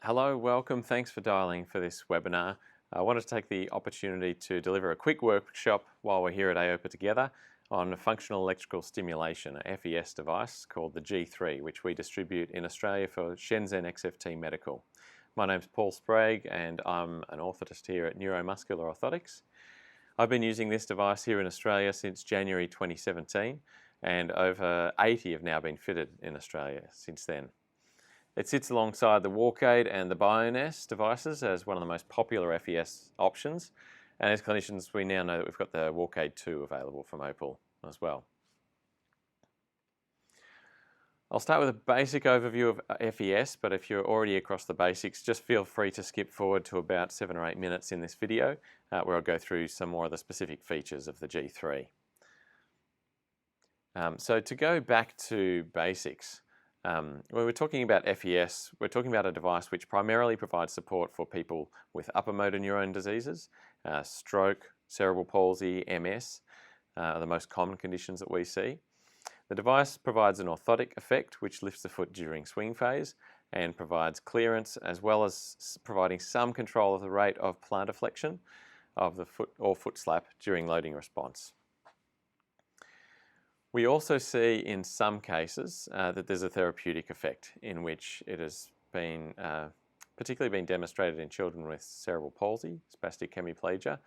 Hello, welcome. Thanks for dialing for this webinar. I wanted to take the opportunity to deliver a quick workshop while we're here at AOPA together on functional electrical stimulation, a FES device called the G3, which we distribute in Australia for Shenzhen XFT Medical. My name's Paul Sprague and I'm an orthotist here at Neuromuscular Orthotics. I've been using this device here in Australia since January 2017 and over 80 have now been fitted in Australia since then. It sits alongside the WalkAid and the BioNS devices as one of the most popular FES options. And as clinicians, we now know that we've got the WalkAid 2 available from Opal as well. I'll start with a basic overview of FES, but if you're already across the basics, just feel free to skip forward to about 7 or 8 minutes in this video, where I'll go through some more of the specific features of the G3. So to go back to basics, when we're talking about FES, we're talking about a device which primarily provides support for people with upper motor neuron diseases, stroke, cerebral palsy, MS, are the most common conditions that we see. The device provides an orthotic effect which lifts the foot during swing phase and provides clearance as well as providing some control of the rate of plantar flexion of the foot or foot slap during loading response. We also see in some cases that there's a therapeutic effect in which it has been particularly been demonstrated in children with cerebral palsy, spastic hemiplegia,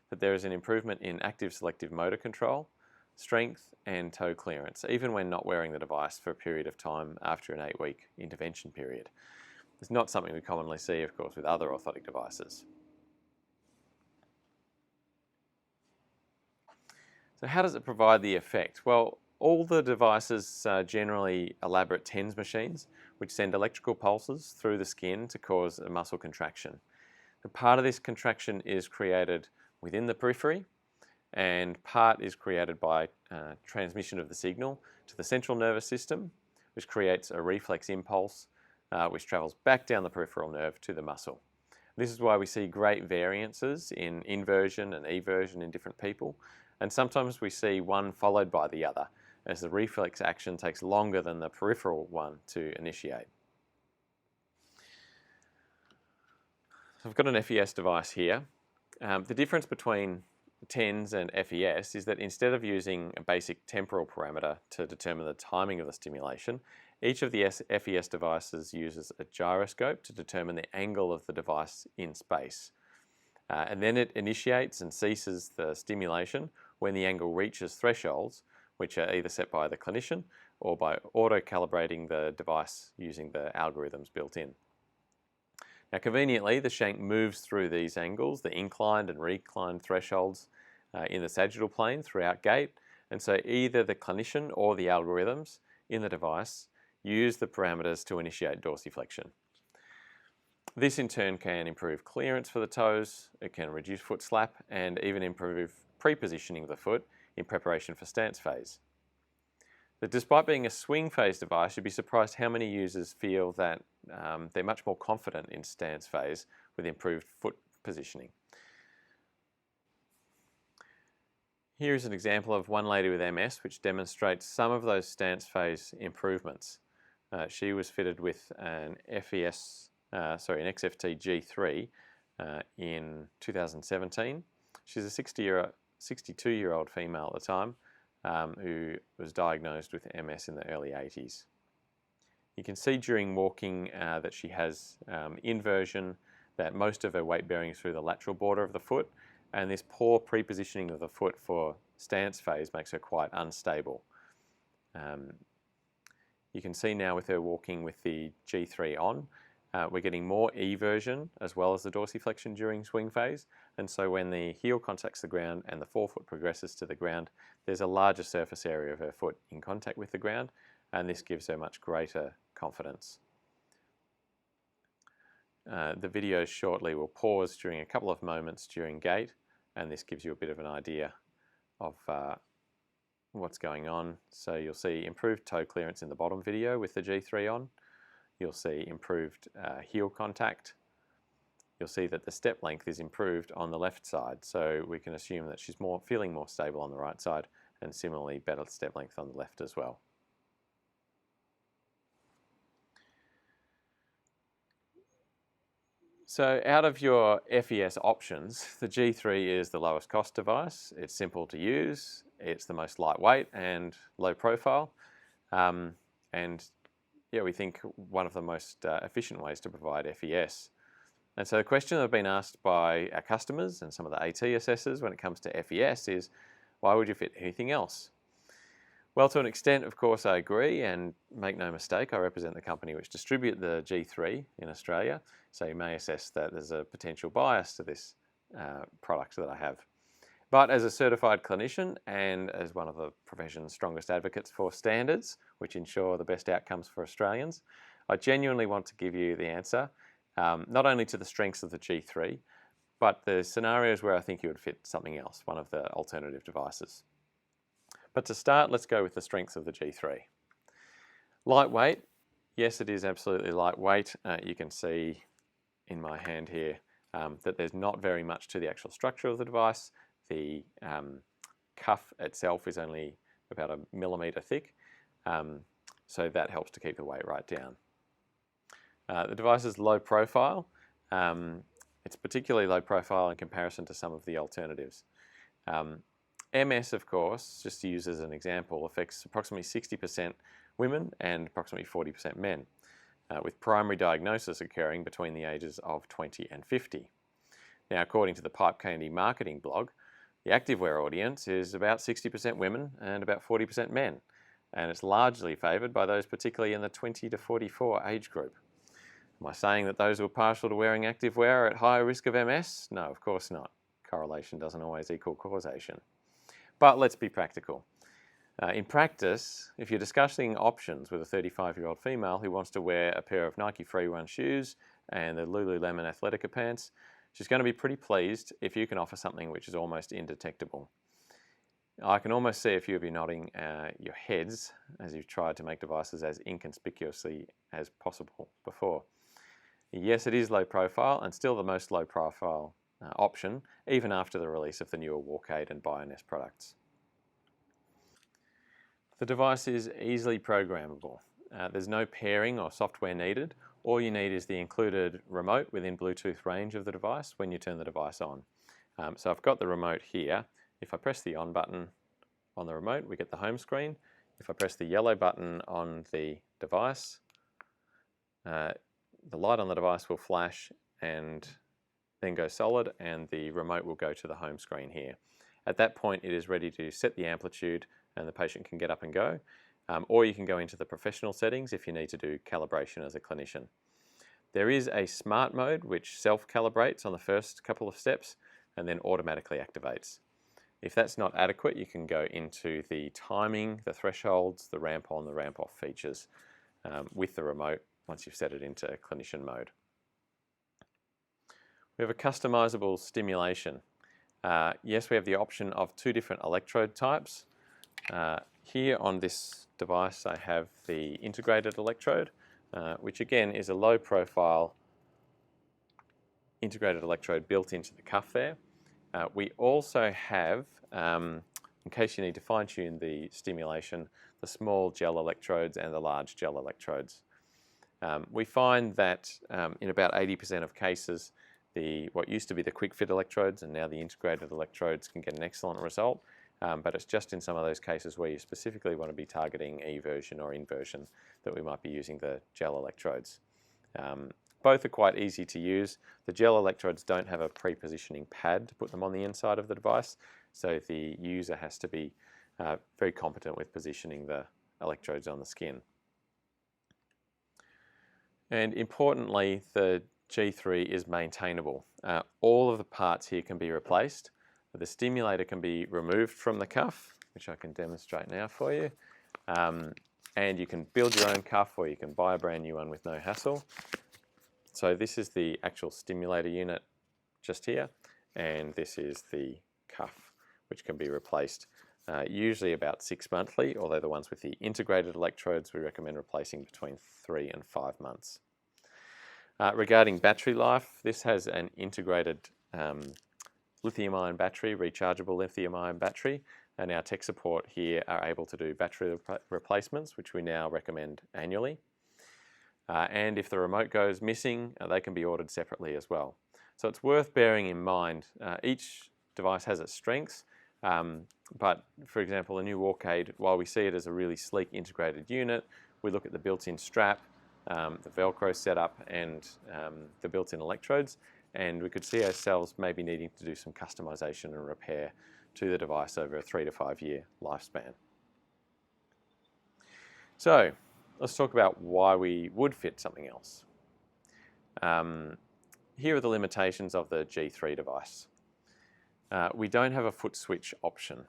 that there is an improvement in active selective motor control, strength and toe clearance, even when not wearing the device for a period of time after an 8-week intervention period. It's not something we commonly see, of course, with other orthotic devices. So how does it provide the effect? Well, all the devices are generally elaborate TENS machines which send electrical pulses through the skin to cause a muscle contraction. The part of this contraction is created within the periphery and part is created by transmission of the signal to the central nervous system, which creates a reflex impulse which travels back down the peripheral nerve to the muscle. This is why we see great variances in inversion and eversion in different people. And sometimes we see one followed by the other, as the reflex action takes longer than the peripheral one to initiate. So I've got an FES device here. The difference between TENS and FES is that instead of using a basic temporal parameter to determine the timing of the stimulation, each of the FES devices uses a gyroscope to determine the angle of the device in space. And then it initiates and ceases the stimulation when the angle reaches thresholds, which are either set by the clinician or by auto-calibrating the device using the algorithms built in. Now conveniently, the shank moves through these angles, the inclined and reclined thresholds in the sagittal plane throughout gait, and so either the clinician or the algorithms in the device use the parameters to initiate dorsiflexion. This in turn can improve clearance for the toes, it can reduce foot slap and even improve pre-positioning of the foot in preparation for stance phase. But despite being a swing phase device, you'd be surprised how many users feel that they're much more confident in stance phase with improved foot positioning. Here is an example of one lady with MS which demonstrates some of those stance phase improvements. She was fitted with an XFT-G3 in 2017. She's a 62-year-old female at the time who was diagnosed with MS in the early 80s. You can see during walking that she has inversion, that most of her weight bearing is through the lateral border of the foot, and this poor pre-positioning of the foot for stance phase makes her quite unstable. You can see now with her walking with the G3 on, we're getting more eversion as well as the dorsiflexion during swing phase, and so when the heel contacts the ground and the forefoot progresses to the ground, there's a larger surface area of her foot in contact with the ground, and this gives her much greater confidence. The video shortly will pause during a couple of moments during gait, and this gives you a bit of an idea of what's going on. So you'll see improved toe clearance in the bottom video with the G3 on. You'll see improved heel contact. You'll see that the step length is improved on the left side, so we can assume that she's feeling more stable on the right side, and similarly better step length on the left as well. So out of your FES options, the G3 is the lowest cost device. It's simple to use, it's the most lightweight and low profile, and yeah, we think one of the most efficient ways to provide FES. And so the question that I've been asked by our customers and some of the AT assessors when it comes to FES is, why would you fit anything else? Well, to an extent, of course, I agree, and make no mistake, I represent the company which distribute the G3 in Australia, so you may assess that there's a potential bias to this product that I have. But as a certified clinician and as one of the profession's strongest advocates for standards, which ensure the best outcomes for Australians, I genuinely want to give you the answer, not only to the strengths of the G3, but the scenarios where I think you would fit something else, one of the alternative devices. But to start, let's go with the strengths of the G3. Lightweight, yes, it is absolutely lightweight. You can see in my hand here that there's not very much to the actual structure of the device. The cuff itself is only about 1 millimetre thick, so that helps to keep the weight right down. The device is low profile. It's particularly low profile in comparison to some of the alternatives. MS, of course, just to use as an example, affects approximately 60% women and approximately 40% men, with primary diagnosis occurring between the ages of 20 and 50. Now, according to the Pipe Candy marketing blog, the activewear audience is about 60% women and about 40% men, and it's largely favoured by those particularly in the 20 to 44 age group. Am I saying that those who are partial to wearing activewear are at higher risk of MS? No, of course not. Correlation doesn't always equal causation. But let's be practical. In practice, if you're discussing options with a 35-year-old female who wants to wear a pair of Nike Free Run shoes and the Lululemon Athletica pants, she's going to be pretty pleased if you can offer something which is almost indetectable. I can almost see a few of you nodding your heads as you've tried to make devices as inconspicuously as possible before. Yes, it is low profile and still the most low profile option, even after the release of the newer Walk-Aid and Bioness products. The device is easily programmable. There's no pairing or software needed. All you need is the included remote within Bluetooth range of the device when you turn the device on. So I've got the remote here. If I press the on button on the remote, we get the home screen. If I press the yellow button on the device, the light on the device will flash and then go solid, and the remote will go to the home screen here. At that point, it is ready to set the amplitude and the patient can get up and go, or you can go into the professional settings if you need to do calibration as a clinician. There is a smart mode which self-calibrates on the first couple of steps and then automatically activates. If that's not adequate, you can go into the timing, the thresholds, the ramp on, the ramp off features with the remote once you've set it into clinician mode. We have a customizable stimulation. Yes, we have the option of 2 different electrode types. Here on this device I have the integrated electrode, which again is a low profile integrated electrode built into the cuff there. We also have, in case you need to fine tune the stimulation, the small gel electrodes and the large gel electrodes. We find that in about 80% of cases, what used to be the quick fit electrodes and now the integrated electrodes can get an excellent result, but it's just in some of those cases where you specifically want to be targeting eversion or inversion that we might be using the gel electrodes. Both are quite easy to use. The gel electrodes don't have a pre-positioning pad to put them on the inside of the device, so the user has to be very competent with positioning the electrodes on the skin. And importantly, the G3 is maintainable. All of the parts here can be replaced. The stimulator can be removed from the cuff, which I can demonstrate now for you. And you can build your own cuff or you can buy a brand new one with no hassle. So this is the actual stimulator unit just here, and this is the cuff, which can be replaced usually about 6 monthly, although the ones with the integrated electrodes we recommend replacing between 3 and 5 months. Regarding battery life, this has an integrated lithium-ion battery, rechargeable lithium-ion battery, and our tech support here are able to do battery replacements, which we now recommend annually. and if the remote goes missing, they can be ordered separately as well. So it's worth bearing in mind, each device has its strengths, but for example, a new Walkade, while we see it as a really sleek integrated unit, we look at the built-in strap, the Velcro setup, and the built-in electrodes, and we could see ourselves maybe needing to do some customization and repair to the device over a 3 to 5 year lifespan. So let's talk about why we would fit something else. Here are the limitations of the G3 device. We don't have a foot switch option.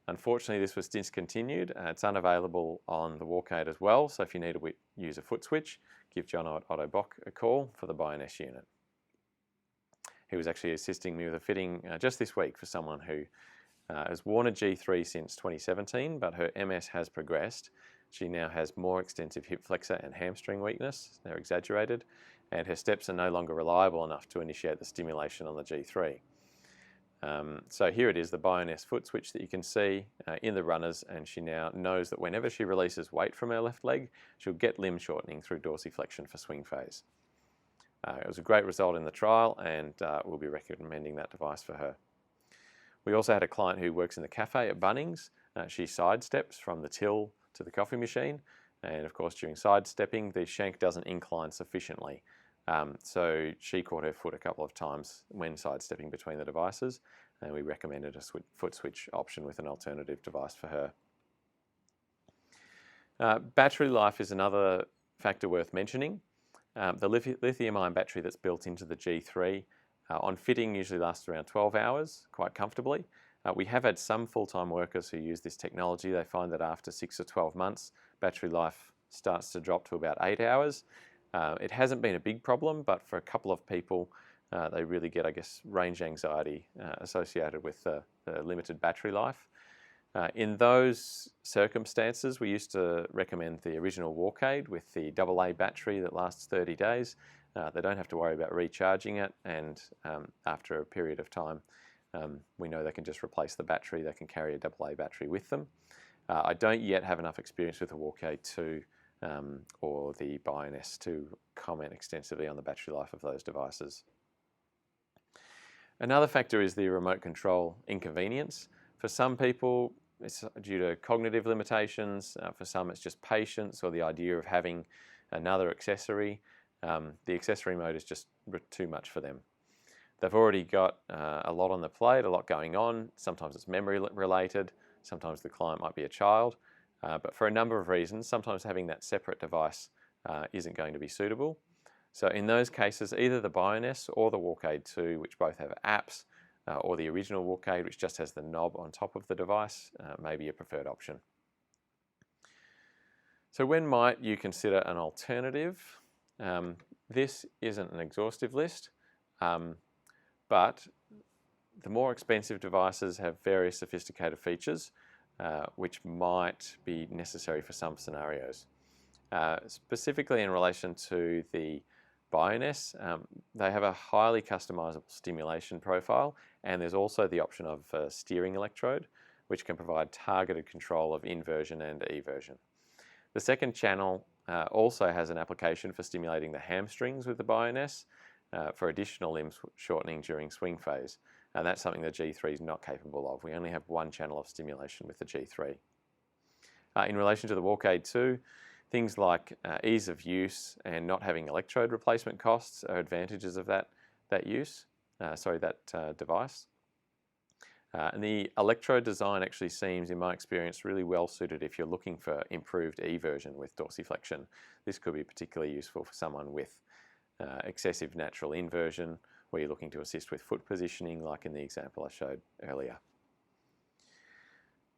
Unfortunately, this was discontinued. It's unavailable on the Walkade as well, so if you need to use a foot switch, give John at Otto Bock a call for the BioNS unit. He was actually assisting me with a fitting just this week for someone who has worn a G3 since 2017, but her MS has progressed. She now has more extensive hip flexor and hamstring weakness. They're exaggerated, and her steps are no longer reliable enough to initiate the stimulation on the G3. So here it is, the BioNS foot switch that you can see in the runners, and she now knows that whenever she releases weight from her left leg, she'll get limb shortening through dorsiflexion for swing phase. It was a great result in the trial, and we'll be recommending that device for her. We also had a client who works in the cafe at Bunnings. She sidesteps from the till to the coffee machine, and of course during sidestepping the shank doesn't incline sufficiently. So she caught her foot a couple of times when sidestepping between the devices, and we recommended a foot switch option with an alternative device for her. Battery life is another factor worth mentioning. The lithium-ion battery that's built into the G3 on fitting usually lasts around 12 hours quite comfortably. We have had some full-time workers who use this technology. They find that after 6 or 12 months, battery life starts to drop to about 8 hours. It hasn't been a big problem, but for a couple of people, they really get, I guess, range anxiety associated with the limited battery life. In those circumstances, we used to recommend the original Walkade with the AA battery that lasts 30 days. They don't have to worry about recharging it, and after a period of time, we know they can just replace the battery. They can carry a AA battery with them. I don't yet have enough experience with the Walkade 2 or the BioNS to comment extensively on the battery life of those devices. Another factor is the remote control inconvenience. For some people, it's due to cognitive limitations. For some, it's just patience or the idea of having another accessory. The accessory mode is just too much for them. They've already got a lot on the plate, a lot going on. Sometimes it's memory related. Sometimes the client might be a child. But for a number of reasons, sometimes having that separate device isn't going to be suitable. So in those cases, either the BioNS or the Walkade 2, which both have apps, or the original Walkade, which just has the knob on top of the device, may be a preferred option. So when might you consider an alternative? This isn't an exhaustive list, but the more expensive devices have various sophisticated features, which might be necessary for some scenarios. Specifically in relation to the BioNS, they have a highly customizable stimulation profile, and there's also the option of a steering electrode, which can provide targeted control of inversion and eversion. The second channel also has an application for stimulating the hamstrings with the BioNS for additional limb shortening during swing phase. And that's something the G3 is not capable of. We only have one channel of stimulation with the G3. In relation to the Walkade 2, things like ease of use and not having electrode replacement costs are advantages of that device. And the electrode design actually seems, in my experience, really well suited if you're looking for improved eversion with dorsiflexion. This could be particularly useful for someone with excessive natural inversion, where you're looking to assist with foot positioning, like in the example I showed earlier.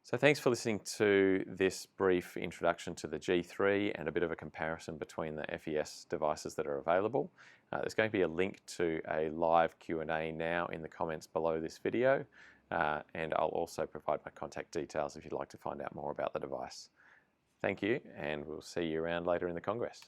So thanks for listening to this brief introduction to the G3 and a bit of a comparison between the FES devices that are available. There's going to be a link to a live Q&A now in the comments below this video, and I'll also provide my contact details if you'd like to find out more about the device. Thank you, and we'll see you around later in the Congress.